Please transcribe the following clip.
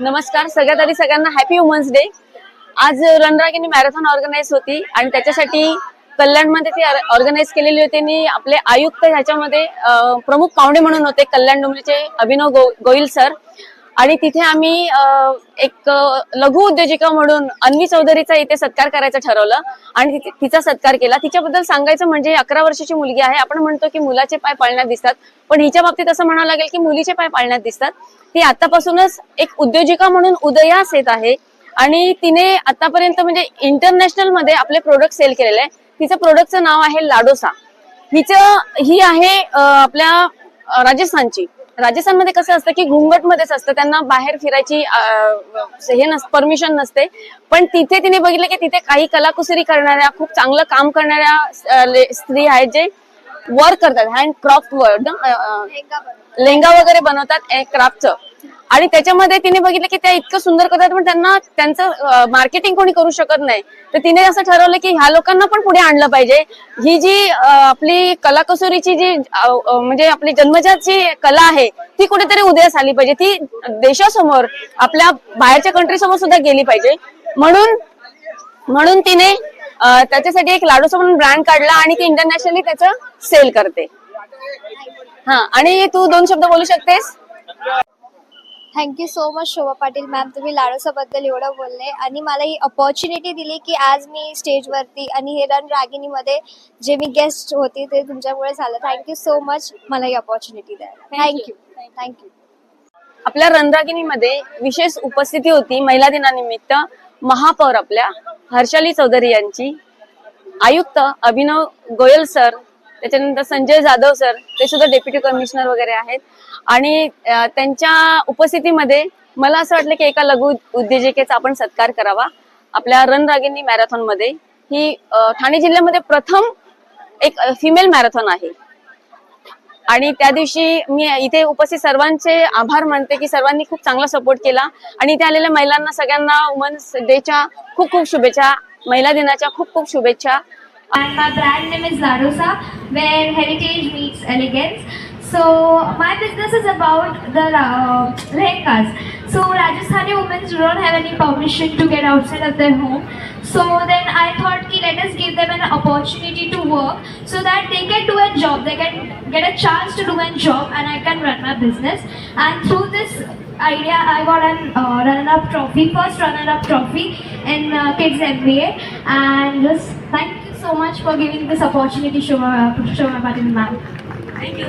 नमस्कार. सगळ्यात आधी सगळ्यांना हॅपी वुमन्स डे. आज रणरागिणी मॅरेथॉन ऑर्गनाईज होती आणि त्याच्यासाठी कल्याणमध्ये ती ऑर्गनाईज केलेली होती आणि आपले आयुक्त ह्याच्यामध्ये प्रमुख पाहुणे म्हणून होते कल्याण डोंबिवलीचे अभिनव गोयल सर. आणि तिथे आम्ही एक लघु उद्योजिका म्हणून अन्वी चौधरीचा इथे सत्कार करायचं ठरवलं आणि तिचा सत्कार केला. तिच्याबद्दल सांगायचं म्हणजे 11 वर्षाची मुलगी आहे. आपण म्हणतो की मुलाचे पाय पाळण्यात दिसतात, पण हिच्या बाबतीत असं म्हणावं लागेल की मुलीचे पाय पाळण्यात दिसतात. ती आतापासूनच एक उद्योजिका म्हणून उदयास येत आहे आणि तिने आतापर्यंत म्हणजे इंटरनॅशनल मध्ये आपले प्रोडक्ट सेल केलेले आहे. तिचं प्रोडक्टचं नाव आहे लाडोसा. ही आहे आपल्या राजस्थानची. राजस्थानमध्ये कसं असतं की घुंगटमध्येच असतं, त्यांना बाहेर फिरायची परमिशन नसते. पण तिथे तिने बघितलं की तिथे काही कलाकुसरी करणाऱ्या, खूप चांगलं काम करणाऱ्या स्त्री आहेत जे वर्क करतात, हँड क्राफ्ट वर्क, लेंगा वगैरे बनवतात क्राफ्टचं. आणि त्याच्यामध्ये तिने बघितलं की त्या इतकं सुंदर करतात, पण त्यांना त्यांचं मार्केटिंग कोणी करू शकत नाही. तर तिने असं ठरवलं की ह्या लोकांना पण पुढे आणलं पाहिजे. ही जी आपली कलाकुसरीची जी म्हणजे आपली जन्मजात जी कला आहे ती कुठेतरी उदयास आली पाहिजे. ती देशासमोर, आपल्या बाहेरच्या कंट्री समोर सुद्धा गेली पाहिजे. म्हणून तिने त्याच्यासाठी एक लाडूसा म्हणून ब्रँड काढला आणि ती इंटरनॅशनली त्याचं सेल करते. हा, आणि तू 2 शब्द बोलू शकतेस? थँक्यू सो मच शोभा पाटील मॅम, तुम्ही लाडोसाबद्दल एवढं बोलले आणि मला ही अपॉर्च्युनिटी दिली की आज मी स्टेजवरती आणि हे रणरागिणीमध्ये जे मी गेस्ट होती ते तुमच्यामुळे झालं. थँक्यू सो मच मला ही अपॉर्च्युनिटी द्यायला. थँक्यू. आपल्या रणरागिणीमध्ये विशेष उपस्थिती होती महिला दिनानिमित्त महापौर आपल्या हर्षाली चौधरी यांची, आयुक्त अभिनव गोयल सर, त्याच्यानंतर संजय जाधव सर, ते सुद्धा डेप्युटी कमिशनर वगैरे आहेत. आणि त्यांच्या उपस्थितीमध्ये मला असं वाटलं की एका लघु उद्योजिकेचा आपण सत्कार करावा. आपल्या रणरागिणी मॅरेथॉन मध्ये ही ठाणे जिल्ह्यामध्ये प्रथम एक फिमेल मॅरेथॉन आहे. आणि त्या दिवशी मी इथे उपस्थित सर्वांचे आभार मानते की सर्वांनी खूप चांगला सपोर्ट केला आणि इथे आलेल्या महिलांना सगळ्यांना वुमन्स डेच्या खूप खूप शुभेच्छा, महिला दिनाच्या खूप खूप शुभेच्छा. And my brand name is Ladosa, where heritage meets elegance. So my business is about the lehengas. So Rajasthani women don't have any permission to get outside of their home. So then I thought ki let us give them an opportunity to work so that they can do a job. They can get a chance to do a job and I can run my business. And through this idea I got an runner-up trophy, first runner-up trophy in Kids MBA. And just thank you so much for giving this opportunity, Shobha Patil ma'am. Thank you.